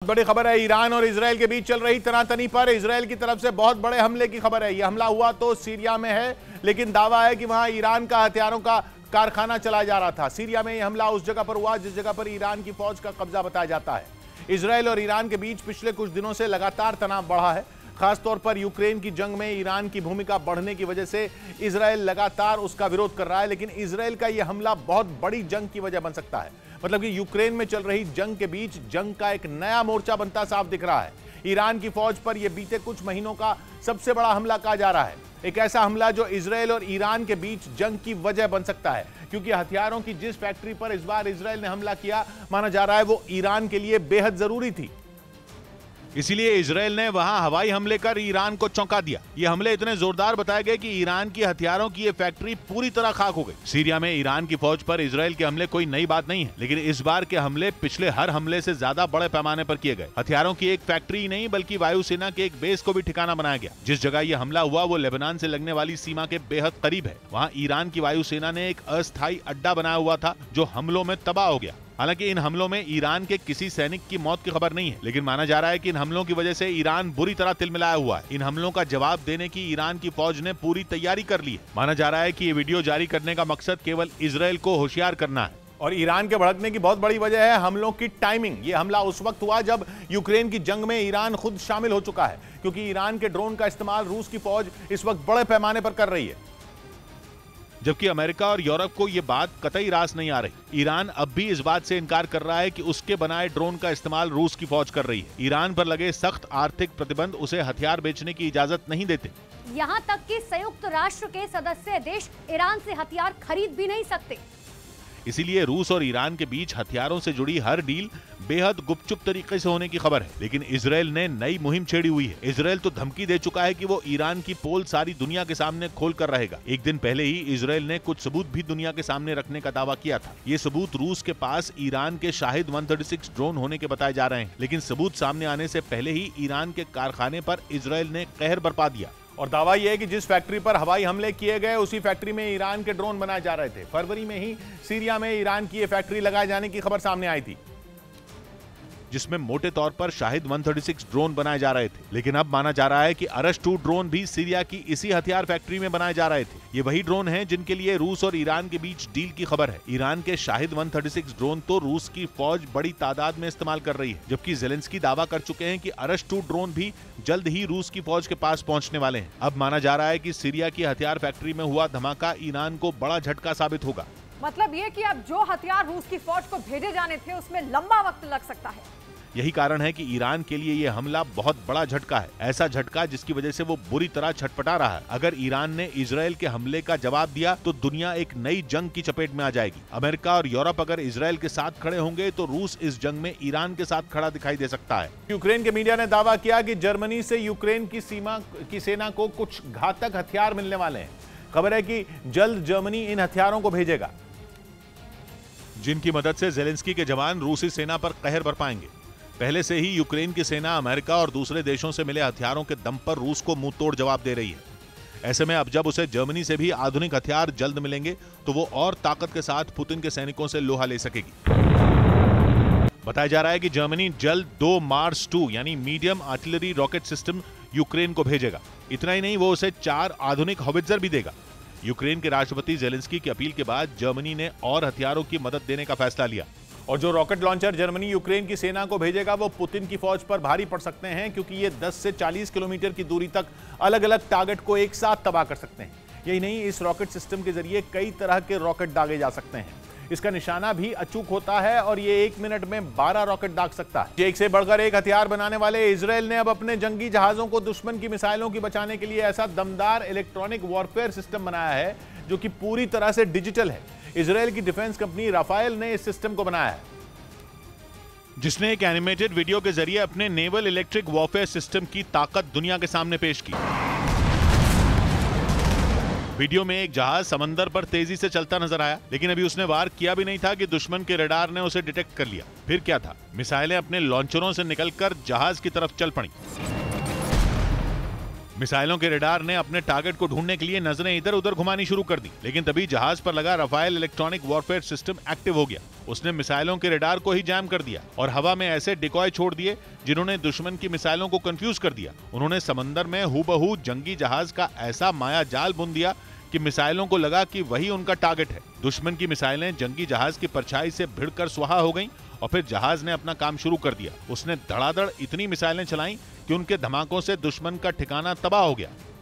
बड़ी खबर है, ईरान और इजराइल के बीच चल रही तनातनी पर इजराइल की तरफ से बहुत बड़े हमले की खबर है। यह हमला हुआ तो सीरिया में है, लेकिन दावा है कि वहां ईरान का हथियारों का कारखाना चलाया जा रहा था। सीरिया में यह हमला उस जगह पर हुआ जिस जगह पर ईरान की फौज का कब्जा बताया जाता है। इजराइल और ईरान के बीच पिछले कुछ दिनों से लगातार तनाव बढ़ा है। खासतौर पर यूक्रेन की जंग में ईरान की भूमिका बढ़ने की वजह से इजराइल लगातार उसका विरोध कर रहा है, लेकिन इजराइल का यह हमला बहुत बड़ी जंग की वजह बन सकता है। मतलब कि यूक्रेन में चल रही जंग के बीच जंग का एक नया मोर्चा बनता साफ दिख रहा है। ईरान की फौज पर यह बीते कुछ महीनों का सबसे बड़ा हमला कहा जा रहा है, एक ऐसा हमला जो इजराइल और ईरान के बीच जंग की वजह बन सकता है, क्योंकि हथियारों की जिस फैक्ट्री पर इस बार इजराइल ने हमला किया माना जा रहा है वो ईरान के लिए बेहद जरूरी थी। इसीलिए इजराइल ने वहां हवाई हमले कर ईरान को चौंका दिया। ये हमले इतने जोरदार बताए गए कि ईरान की हथियारों की ये फैक्ट्री पूरी तरह खाक हो गई। सीरिया में ईरान की फौज पर इजराइल के हमले कोई नई बात नहीं है, लेकिन इस बार के हमले पिछले हर हमले से ज्यादा बड़े पैमाने पर किए गए। हथियारों की एक फैक्ट्री नहीं बल्कि वायुसेना के एक बेस को भी ठिकाना बनाया गया। जिस जगह ये हमला हुआ वो लेबनान से लगने वाली सीमा के बेहद करीब है। वहाँ ईरान की वायुसेना ने एक अस्थायी अड्डा बनाया हुआ था जो हमलों में तबाह हो गया। हालांकि इन हमलों में ईरान के किसी सैनिक की मौत की खबर नहीं है, लेकिन माना जा रहा है कि इन हमलों की वजह से ईरान बुरी तरह तिलमिलाया हुआ है। इन हमलों का जवाब देने की ईरान की फौज ने पूरी तैयारी कर ली है। माना जा रहा है कि ये वीडियो जारी करने का मकसद केवल इजराइल को होशियार करना है। और ईरान के भड़कने की बहुत बड़ी वजह है हमलों की टाइमिंग। ये हमला उस वक्त हुआ जब यूक्रेन की जंग में ईरान खुद शामिल हो चुका है, क्योंकि ईरान के ड्रोन का इस्तेमाल रूस की फौज इस वक्त बड़े पैमाने पर कर रही है, जबकि अमेरिका और यूरोप को यह बात कतई रास नहीं आ रही। ईरान अब भी इस बात से इनकार कर रहा है कि उसके बनाए ड्रोन का इस्तेमाल रूस की फौज कर रही है। ईरान पर लगे सख्त आर्थिक प्रतिबंध उसे हथियार बेचने की इजाजत नहीं देते। यहाँ तक कि संयुक्त राष्ट्र के सदस्य देश ईरान से हथियार खरीद भी नहीं सकते। इसीलिए रूस और ईरान के बीच हथियारों से जुड़ी हर डील बेहद गुपचुप तरीके से होने की खबर है। लेकिन इजराइल ने नई मुहिम छेड़ी हुई है। इजराइल तो धमकी दे चुका है कि वो ईरान की पोल सारी दुनिया के सामने खोल कर रहेगा। एक दिन पहले ही इजराइल ने कुछ सबूत भी दुनिया के सामने रखने का दावा किया था। ये सबूत रूस के पास ईरान के शाहिद 136 ड्रोन होने के बताए जा रहे हैं, लेकिन सबूत सामने आने से पहले ही ईरान के कारखाने पर इजराइल ने कहर बरपा दिया। और दावा यह है कि जिस फैक्ट्री पर हवाई हमले किए गए उसी फैक्ट्री में ईरान के ड्रोन बनाए जा रहे थे। फरवरी में ही सीरिया में ईरान की यह फैक्ट्री लगाए जाने की खबर सामने आई थी, जिसमें मोटे तौर पर शाहिद 136 ड्रोन बनाए जा रहे थे। लेकिन अब माना जा रहा है कि अरश 2 ड्रोन भी सीरिया की इसी हथियार फैक्ट्री में बनाए जा रहे थे। ये वही ड्रोन हैं जिनके लिए रूस और ईरान के बीच डील की खबर है। ईरान के शाहिद 136 ड्रोन तो रूस की फौज बड़ी तादाद में इस्तेमाल कर रही है, जबकि ज़ेलेंस्की दावा कर चुके हैं कि अरश 2 ड्रोन भी जल्द ही रूस की फौज के पास पहुंचने वाले हैं। अब माना जा रहा है कि सीरिया की हथियार फैक्ट्री में हुआ धमाका ईरान को बड़ा झटका साबित होगा। मतलब ये कि अब जो हथियार रूस की फौज को भेजे जाने थे उसमें लंबा वक्त लग सकता है। यही कारण है कि ईरान के लिए यह हमला बहुत बड़ा झटका है, ऐसा झटका जिसकी वजह से वो बुरी तरह छटपटा रहा है। अगर ईरान ने इजराइल के हमले का जवाब दिया तो दुनिया एक नई जंग की चपेट में आ जाएगी। अमेरिका और यूरोप अगर इजराइल के साथ खड़े होंगे तो रूस इस जंग में ईरान के साथ खड़ा दिखाई दे सकता है। यूक्रेन के मीडिया ने दावा किया कि जर्मनी से यूक्रेन की सीमा की सेना को कुछ घातक हथियार मिलने वाले हैं। खबर है कि जल्द जर्मनी इन हथियारों को भेजेगा, जिनकी मदद से ज़ेलेंस्की के जवान रूसी सेना पर कहर बरपाएंगे। पहले से ही यूक्रेन की सेना अमेरिका और दूसरे देशों से मिले हथियारों के दम पर रूस को मुंह तोड़ जवाब दे रही है। ऐसे में अब जब उसे जर्मनी से भी आधुनिक हथियार जल्द मिलेंगे तो वो और ताकत के साथ पुतिन के सैनिकों से लोहा ले सकेगी। बताया जा रहा है कि जर्मनी जल्द 2 मार्स 2 यानी medium artillery rocket system Ukraine को भेजेगा। इतना ही नहीं, वो उसे 4 आधुनिक हॉवित्जर भी देगा। यूक्रेन के राष्ट्रपति ज़ेलेंस्की की अपील के बाद जर्मनी ने और हथियारों की मदद देने का फैसला लिया। और जो रॉकेट लॉन्चर जर्मनी यूक्रेन की सेना को भेजेगा वो पुतिन की फौज पर भारी पड़ सकते हैं, क्योंकि ये 10 से 40 किलोमीटर की दूरी तक अलग अलग टारगेट को एक साथ तबाह कर सकते हैं। यही नहीं, इस रॉकेट सिस्टम के जरिए कई तरह के रॉकेट दागे जा सकते हैं। इसका निशाना भी अचूक होता है और ये 1 मिनट में 12 रॉकेट दाग सकता है। एक से बढ़कर एक हथियार बनाने वाले इजराइल ने अब अपने जंगी जहाजों को दुश्मन की मिसाइलों की बचाने के लिए ऐसा दमदार इलेक्ट्रॉनिक वॉरफेयर सिस्टम बनाया है जो कि पूरी तरह से डिजिटल है। इजराइल की डिफेंस कंपनी राफेल ने इस सिस्टम को बनाया है, जिसने एक एनिमेटेड वीडियो के जरिए अपने नेवल इलेक्ट्रिक वॉरफेयर सिस्टम की ताकत दुनिया के सामने पेश की। वीडियो में एक जहाज समंदर पर तेजी से चलता नजर आया, लेकिन अभी उसने वार किया भी नहीं था कि दुश्मन के रडार ने उसे डिटेक्ट कर लिया। फिर क्या था, मिसाइलें अपने लॉन्चरों से निकलकर जहाज की तरफ चल पड़ी। मिसाइलों के रडार ने अपने टारगेट को ढूंढने के लिए नजरें इधर उधर घुमानी शुरू कर दी, लेकिन तभी जहाज पर लगा Rafale electronic warfare system active हो गया। उसने मिसाइलों के रडार को ही जैम कर दिया और हवा में ऐसे डिकॉय छोड़ दिए जिन्होंने दुश्मन की मिसाइलों को कंफ्यूज कर दिया। उन्होंने समंदर में हूबहू जंगी जहाज का ऐसा माया जाल बुन दिया कि मिसाइलों को लगा कि वही उनका टारगेट है। दुश्मन की मिसाइलें जंगी जहाज की परछाई से भिड़कर सुहा हो गईं और फिर जहाज ने अपना काम शुरू कर दिया। उसने धड़ाधड़ इतनी मिसाइलें चलाईं कि उनके धमाकों से दुश्मन का ठिकाना तबाह हो गया।